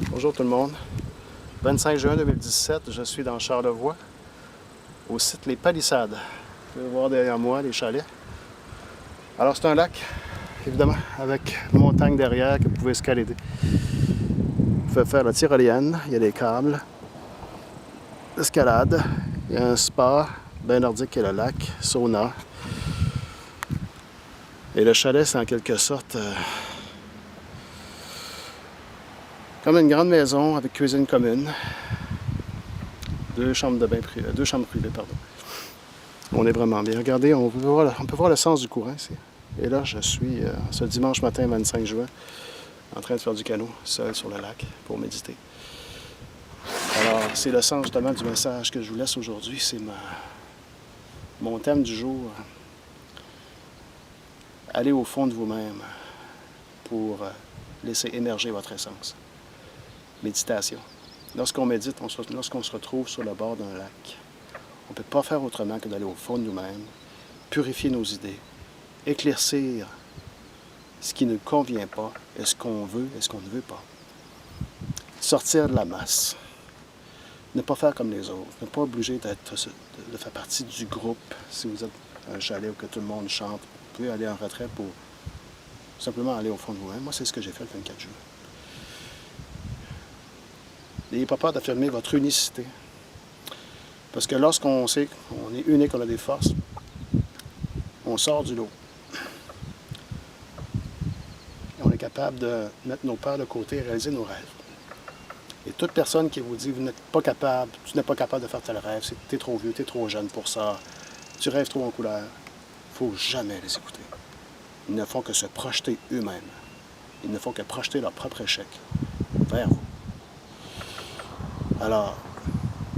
Bonjour tout le monde. 25 juin 2017, je suis dans Charlevoix, au site Les Palissades. Vous pouvez voir derrière moi les chalets. Alors c'est un lac, évidemment, avec montagne derrière que vous pouvez escalader. Vous pouvez faire la tyrolienne, il y a des câbles, escalade, il y a un spa bien nordique qui est le lac, sauna. Et le chalet, c'est en quelque sorte comme une grande maison avec cuisine commune. Deux chambres privées, pardon. On est vraiment bien. Regardez, on peut voir le sens du courant ici. Et là, je suis ce dimanche matin, 25 juin, en train de faire du canot, seul sur le lac, pour méditer. Alors, c'est le sens justement du message que je vous laisse aujourd'hui. C'est mon thème du jour. Allez au fond de vous-même pour laisser émerger votre essence. Méditation. Lorsqu'on médite, lorsqu'on se retrouve sur le bord d'un lac, on ne peut pas faire autrement que d'aller au fond de nous-mêmes, purifier nos idées, éclaircir ce qui ne convient pas, et ce qu'on veut et ce qu'on ne veut pas. Sortir de la masse. Ne pas faire comme les autres. Ne pas obliger de faire partie du groupe. Si vous êtes à un chalet où que tout le monde chante, vous pouvez aller en retrait pour simplement aller au fond de vous-même. Moi, c'est ce que j'ai fait le 24 juin. N'ayez pas peur d'affirmer votre unicité. Parce que lorsqu'on sait qu'on est unique, on a des forces, on sort du lot. Et on est capable de mettre nos peurs de côté et réaliser nos rêves. Et toute personne qui vous dit « vous n'êtes pas capable, tu n'es pas capable de faire tel rêve, tu es trop vieux, tu es trop jeune pour ça, tu rêves trop en couleur », il ne faut jamais les écouter. Ils ne font que se projeter eux-mêmes. Ils ne font que projeter leur propre échec vers vous. Alors,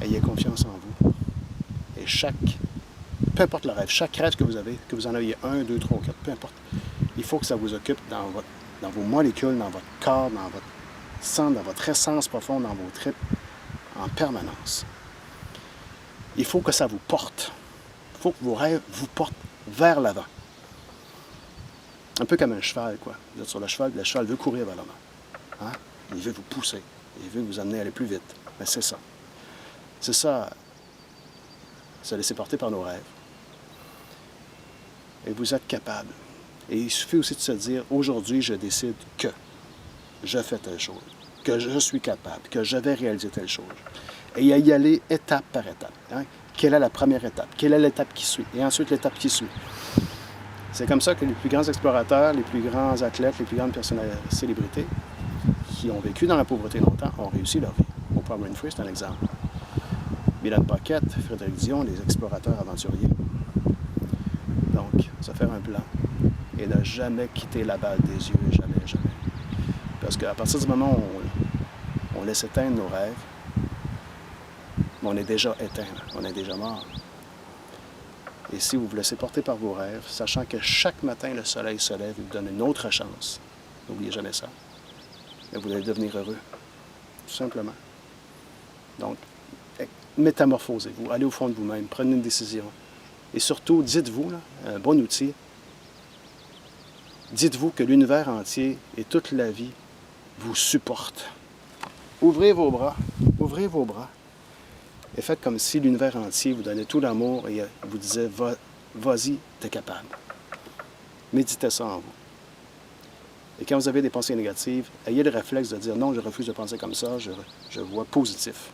ayez confiance en vous. Et peu importe le rêve, chaque rêve que vous avez, que vous en ayez 1, 2, 3, 4, peu importe, il faut que ça vous occupe dans vos molécules, dans votre corps, dans votre sang, dans votre essence profonde, dans vos tripes, en permanence. Il faut que ça vous porte. Il faut que vos rêves vous portent vers l'avant. Un peu comme un cheval, quoi. Vous êtes sur le cheval veut courir vers l'avant. Hein? Il veut vous pousser. Il veut vous amener à aller plus vite. Mais c'est ça. C'est ça, se laisser porter par nos rêves. Et vous êtes capable. Et il suffit aussi de se dire, aujourd'hui, je décide que je fais telle chose, que je suis capable, que je vais réaliser telle chose. Et y aller étape par étape. Hein? Quelle est la première étape? Quelle est l'étape qui suit? Et ensuite, l'étape qui suit. C'est comme ça que les plus grands explorateurs, les plus grands athlètes, les plus grandes célébrités qui ont vécu dans la pauvreté longtemps ont réussi leur vie. Oprah Winfrey, c'est un exemple. Milan Paquette, Frédéric Dion, les explorateurs aventuriers. Donc, se faire un plan et ne jamais quitter la balle des yeux, jamais, jamais. Parce qu'à partir du moment où on laisse éteindre nos rêves, on est déjà éteint, on est déjà mort. Et si vous vous laissez porter par vos rêves, sachant que chaque matin le soleil se lève et vous donne une autre chance, n'oubliez jamais ça, et vous allez devenir heureux, tout simplement. Donc, métamorphosez-vous, allez au fond de vous-même, prenez une décision. Et surtout, dites-vous, un bon outil, dites-vous que l'univers entier et toute la vie vous supportent. Ouvrez vos bras et faites comme si l'univers entier vous donnait tout l'amour et vous disait « vas-y, t'es capable ». Méditez ça en vous. Et quand vous avez des pensées négatives, ayez le réflexe de dire « non, je refuse de penser comme ça, je vois positif ».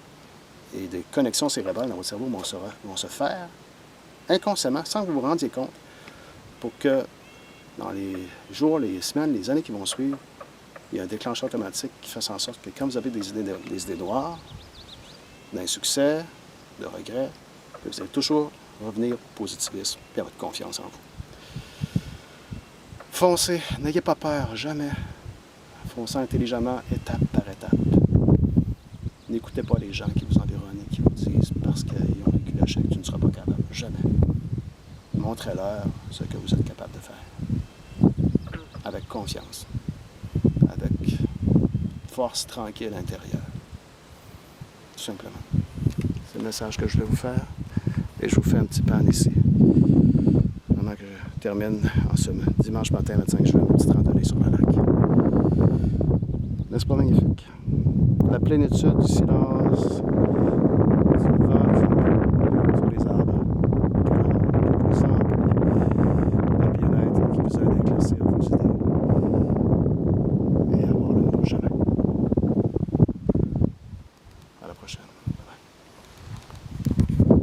Et des connexions cérébrales dans votre cerveau vont se faire inconsciemment, sans que vous vous rendiez compte, pour que dans les jours, les semaines, les années qui vont suivre, il y a un déclencheur automatique qui fait en sorte que quand vous avez des idées noires, d'insuccès, de regrets, vous allez toujours revenir au positivisme et à votre confiance en vous. Foncez, n'ayez pas peur, jamais. Foncez intelligemment, étape par étape. N'écoutez pas les gens qui vous environnent et qui vous disent parce qu'ils ont vécu l'échec, tu ne seras pas capable. Jamais. Montrez-leur ce que vous êtes capable de faire. Avec confiance. Avec force tranquille intérieure. Tout simplement. C'est le message que je voulais vous faire. Et je vous fais un petit pan ici. Pendant que je termine en ce dimanche matin, 25 juin, une petite randonnée sur le lac. N'est-ce pas magnifique? la plénitude du silence